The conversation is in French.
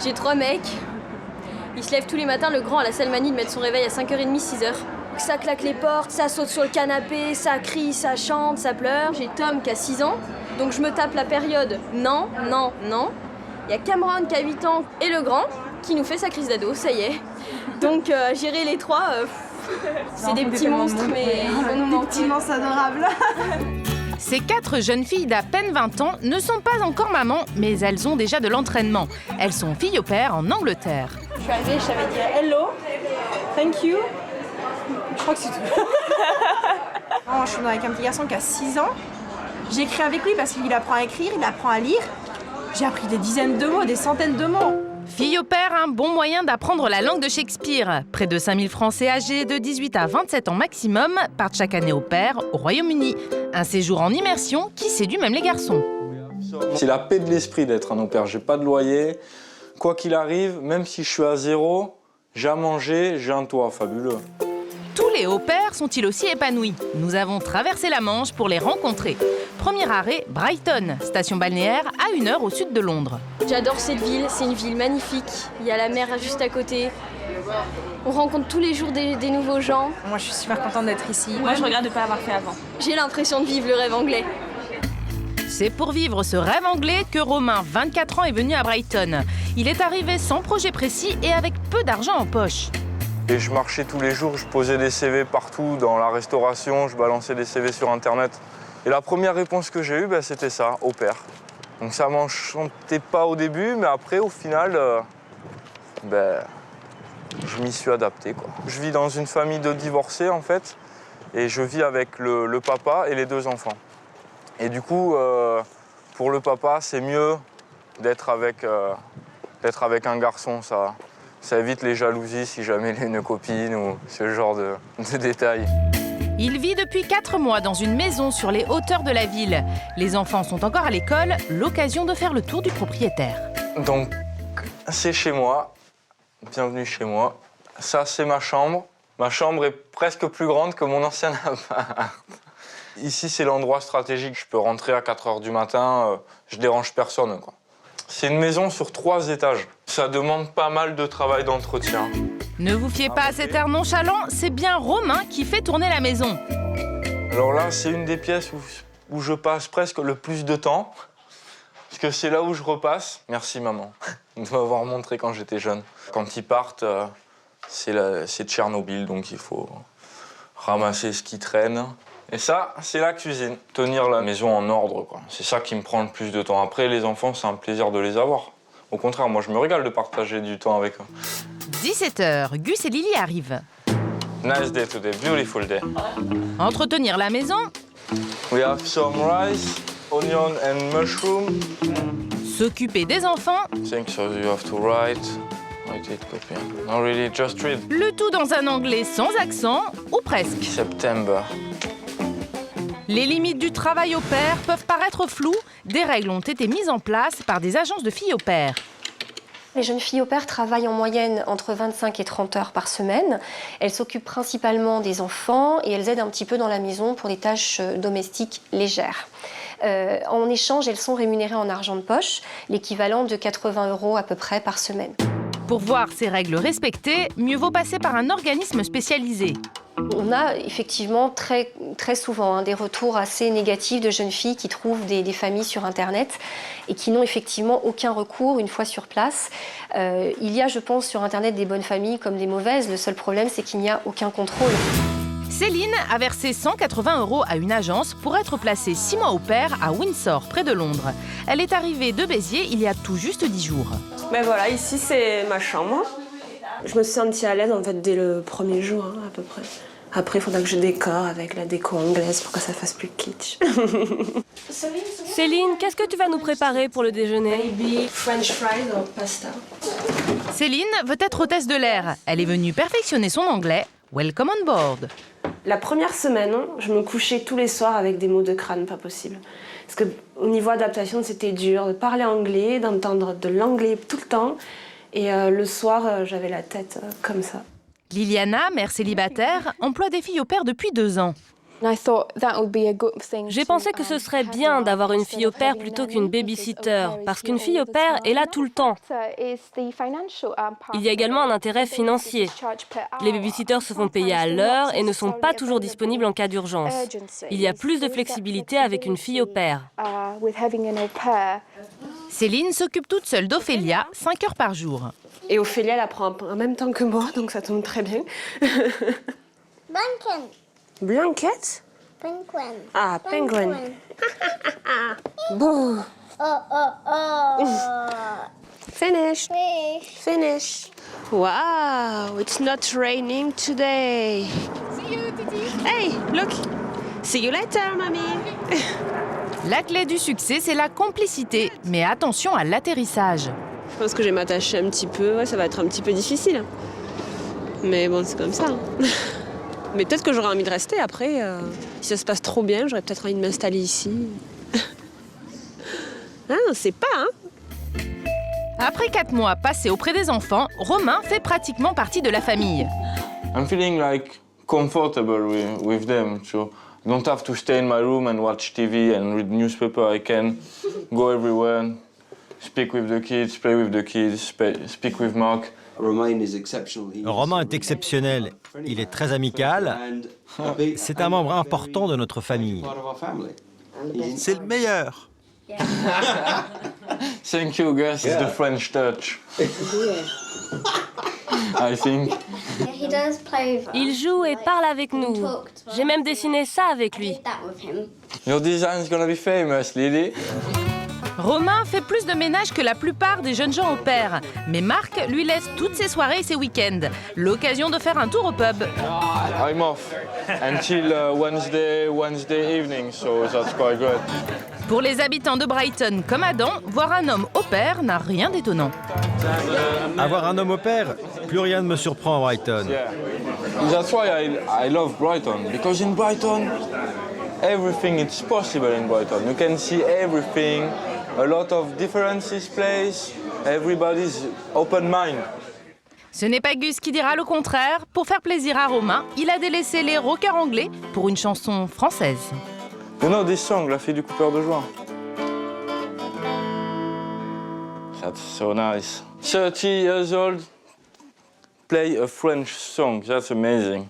J'ai 3 mecs. Ils se lèvent tous les matins, le grand a la sale manie de mettre son réveil à 5h30, 6h. Ça claque les portes, ça saute sur le canapé, ça crie, ça chante, ça pleure. J'ai Tom qui a 6 ans, donc je me tape la période non, non, non. Il y a Cameron qui a 8 ans et le grand qui nous fait sa crise d'ado, ça y est. Donc gérer les trois, c'est des petits monstres, mais ils vont nous manquer. Des petits monstres adorables. Ces 4 jeunes filles d'à peine 20 ans ne sont pas encore mamans, mais elles ont déjà de l'entraînement. Elles sont filles au père en Angleterre. Je suis arrivée, je savais dire hello, thank you. Je crois que c'est tout. Je suis avec un petit garçon qui a 6 ans. J'écris avec lui parce qu'il apprend à écrire, il apprend à lire. J'ai appris des dizaines de mots, des centaines de mots. Filles au père, un bon moyen d'apprendre la langue de Shakespeare. Près de 5000 Français âgés de 18 à 27 ans maximum partent chaque année au père au Royaume-Uni. Un séjour en immersion qui séduit même les garçons. C'est la paix de l'esprit d'être un au pair. J'ai pas de loyer. Quoi qu'il arrive, même si je suis à 0, j'ai à manger, j'ai un toit fabuleux. Tous les au-pairs sont-ils aussi épanouis? Nous avons traversé la Manche pour les rencontrer. Premier arrêt, Brighton, station balnéaire à 1 heure au sud de Londres. J'adore cette ville, c'est une ville magnifique. Il y a la mer juste à côté. On rencontre tous les jours des nouveaux gens. Moi, je suis super contente d'être ici. Moi, je regrette de ne pas l'avoir fait avant. J'ai l'impression de vivre le rêve anglais. C'est pour vivre ce rêve anglais que Romain, 24 ans, est venu à Brighton. Il est arrivé sans projet précis et avec peu d'argent en poche. Et je marchais tous les jours, je posais des CV partout, dans la restauration, je balançais des CV sur Internet. Et la première réponse que j'ai eue, c'était ça, au pair. Donc ça m'enchantait pas au début, mais après, au final, je m'y suis adapté, quoi. Je vis dans une famille de divorcés, en fait, et je vis avec le papa et les 2 enfants. Et du coup, pour le papa, c'est mieux d'être avec un garçon, ça évite les jalousies si jamais il a une copine ou ce genre de détails. Il vit depuis 4 mois dans une maison sur les hauteurs de la ville. Les enfants sont encore à l'école, l'occasion de faire le tour du propriétaire. Donc, c'est chez moi. Bienvenue chez moi. Ça, c'est ma chambre. Ma chambre est presque plus grande que mon ancien appart. Ici, c'est l'endroit stratégique. Je peux rentrer à 4 h du matin, je dérange personne, quoi. C'est une maison sur 3 étages. Ça demande pas mal de travail d'entretien. Ne vous fiez pas à cet air nonchalant, c'est bien Romain qui fait tourner la maison. Alors là, c'est une des pièces où je passe presque le plus de temps. Parce que c'est là où je repasse. Merci maman de m'avoir montré quand j'étais jeune. Quand ils partent, c'est Tchernobyl, donc il faut ramasser ce qui traîne. Et ça, c'est la cuisine. Tenir la maison en ordre, quoi. C'est ça qui me prend le plus de temps. Après, les enfants, c'est un plaisir de les avoir. Au contraire, moi, je me régale de partager du temps avec eux. 17 h, Gus et Lily arrivent. Nice day today, beautiful day. Entretenir la maison. We have some rice, onion and mushroom. S'occuper des enfants. Think so you have to write it, copy. No, really, just read. Le tout dans un anglais sans accent, ou presque. September. Les limites du travail au pair peuvent paraître floues. Des règles ont été mises en place par des agences de filles au pair. Les jeunes filles au pair travaillent en moyenne entre 25 et 30 heures par semaine. Elles s'occupent principalement des enfants et elles aident un petit peu dans la maison pour des tâches domestiques légères. En échange, elles sont rémunérées en argent de poche, l'équivalent de 80 € à peu près par semaine. Pour voir ces règles respectées, mieux vaut passer par un organisme spécialisé. On a effectivement très souvent des retours assez négatifs de jeunes filles qui trouvent des familles sur Internet et qui n'ont effectivement aucun recours une fois sur place. Il y a, je pense, sur Internet des bonnes familles comme des mauvaises. Le seul problème, c'est qu'il n'y a aucun contrôle. Céline a versé 180 € à une agence pour être placée 6 mois au pair à Windsor, près de Londres. Elle est arrivée de Béziers il y a tout juste 10 jours. Ben voilà, ici c'est ma chambre. Je me suis sentie à l'aise en fait dès le premier jour à peu près. Après, il faudra que je décore avec la déco anglaise pour que ça fasse plus kitsch. Céline, qu'est-ce que tu vas nous préparer pour le déjeuner? Maybe French fries or pasta. Céline veut être hôtesse de l'air. Elle est venue perfectionner son anglais. Welcome on board. La première semaine, je me couchais tous les soirs avec des maux de crâne, pas possible. Parce qu'au niveau adaptation, c'était dur de parler anglais, d'entendre de l'anglais tout le temps. Et le soir, j'avais la tête comme ça. Liliana, mère célibataire, emploie des filles au pair depuis 2 ans. J'ai pensé que ce serait bien d'avoir une fille au pair plutôt qu'une babysitter, parce qu'une fille au pair est là tout le temps. Il y a également un intérêt financier. Les babysitters se font payer à l'heure et ne sont pas toujours disponibles en cas d'urgence. Il y a plus de flexibilité avec une fille au pair. Céline s'occupe toute seule d'Ophélia, 5 heures par jour. Et Ophélia, elle apprend en même temps que moi, donc ça tombe très bien. Blanket? Penguin. Ah, penguin. Bon. Finished. Finish. Wow, it's not raining today. See you, Titi. Hey, look. See you later, mommy. La clé du succès, c'est la complicité. Mais attention à l'atterrissage. Je pense que je vais m'attacher un petit peu. Ouais, ça va être un petit peu difficile. Mais bon, c'est comme ça. Mais peut-être que j'aurai envie de rester après. Si ça se passe trop bien, j'aurais peut-être envie de m'installer ici. Ah, on sait pas, hein? Après 4 mois passés auprès des enfants, Romain fait pratiquement partie de la famille. I'm feeling like comfortable with them. So I don't have to stay in my room and watch TV and read newspaper. I can go everywhere, speak with the kids, play with the kids, speak with Mark. Romain est exceptionnel. Il est très amical. C'est un membre important de notre famille. C'est le meilleur. Thank you, Gus. It's the French touch. I think. Il joue et parle avec nous. J'ai même dessiné ça avec lui. Your design's gonna be famous, Lily. Romain fait plus de ménage que la plupart des jeunes gens au pair. Mais Marc lui laisse toutes ses soirées et ses week-ends. L'occasion de faire un tour au pub. I'm off until Wednesday evening, so that's quite good. Pour les habitants de Brighton comme Adam, voir un homme au pair n'a rien d'étonnant. Avoir un homme au pair, plus rien ne me surprend à Brighton. Yeah, that's why I love Brighton, because in Brighton, everything is possible in Brighton. You can see everything, a lot of differences place, everybody's open mind. Ce n'est pas Gus qui dira le contraire. Pour faire plaisir à Romain, il a délaissé les rockers anglais pour une chanson française. You know this song, La fille du coupeur de joint? That's so nice. 30 years old, play a French song, that's amazing.